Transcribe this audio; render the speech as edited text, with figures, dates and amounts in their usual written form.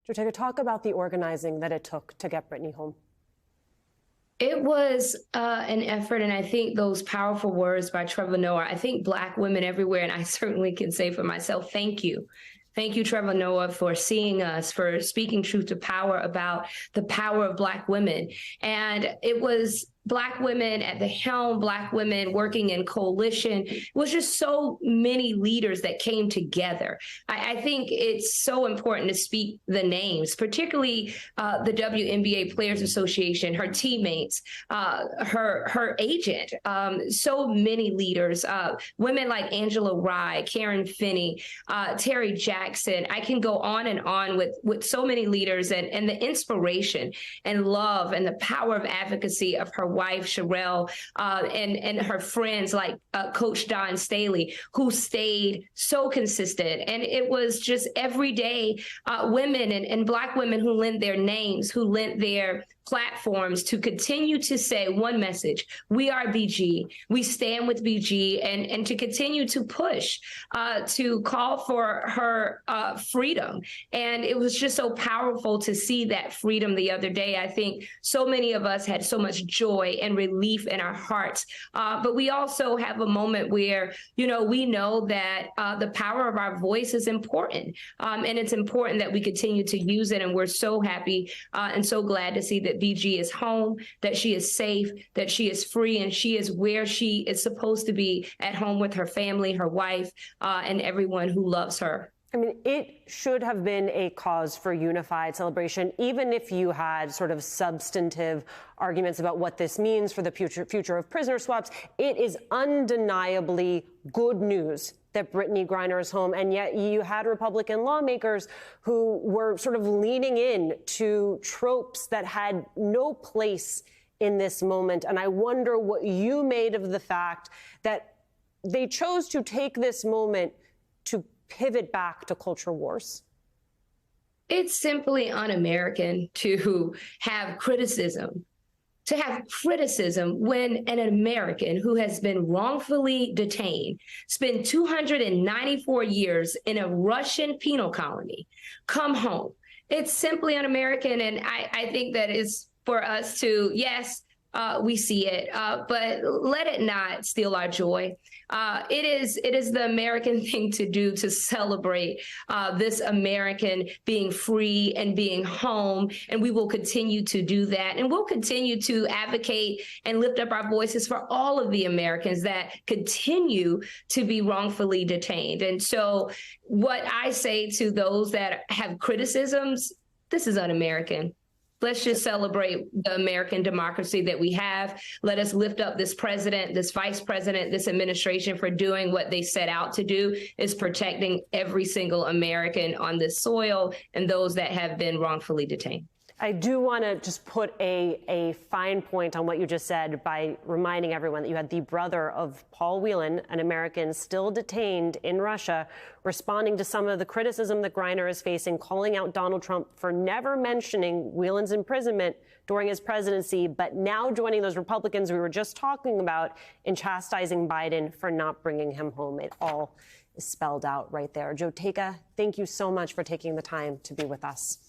Jotega, talk about the organizing that it took to get Brittany home. It was an effort, and I think those powerful words by Trevor Noah, I think Black women everywhere, and I certainly can say for myself, thank you. Thank you, Trevor Noah, for seeing us, for speaking truth to power about the power of Black women. And it was Black women at the helm, Black women working in coalition. It was just so many leaders that came together. I think it's so important to speak the names, particularly the WNBA Players Association, her teammates, her agent, so many leaders, women like Angela Rye, Karen Finney, Terry Jackson. I can go on and on with so many leaders and the inspiration and love and the power of advocacy of her wife, Sherelle, and her friends like Coach Don Staley, who stayed so consistent. And it was just everyday women and Black women who lent their names, who lent their platforms to continue to say one message: we are BG, we stand with BG, and to continue to push to call for her freedom. And it was just so powerful to see that freedom the other day. I think so many of us had so much joy and relief in our hearts, but we also have a moment where, we know that the power of our voice is important, and it's important that we continue to use it. And we're so happy and so glad to see that BG is home, that she is safe, that she is free, and she is where she is supposed to be, at home with her family, her wife, and everyone who loves her. I mean, it should have been a cause for unified celebration, even if you had sort of substantive arguments about what this means for the future of prisoner swaps. It is undeniably good news that Brittany Griner is home. And yet you had Republican lawmakers who were sort of leaning in to tropes that had no place in this moment. And I wonder what you made of the fact that they chose to take this moment to pivot back to culture wars. It's simply un-American to have criticism when an American who has been wrongfully detained, spent 294 years in a Russian penal colony, come home. It's simply un-American. And I think that is for us to, yes, we see it, but let it not steal our joy. It is the American thing to do, to celebrate this American being free and being home. And we will continue to do that. And we'll continue to advocate and lift up our voices for all of the Americans that continue to be wrongfully detained. And so what I say to those that have criticisms, this is un-American. Let's just celebrate the American democracy that we have. Let us lift up this president, this vice president, this administration for doing what they set out to do, is protecting every single American on this soil and those that have been wrongfully detained. I do want to just put a fine point on what you just said by reminding everyone that you had the brother of Paul Whelan, an American still detained in Russia, responding to some of the criticism that Griner is facing, calling out Donald Trump for never mentioning Whelan's imprisonment during his presidency, but now joining those Republicans we were just talking about in chastising Biden for not bringing him home. It all is spelled out right there. Jotega, thank you so much for taking the time to be with us.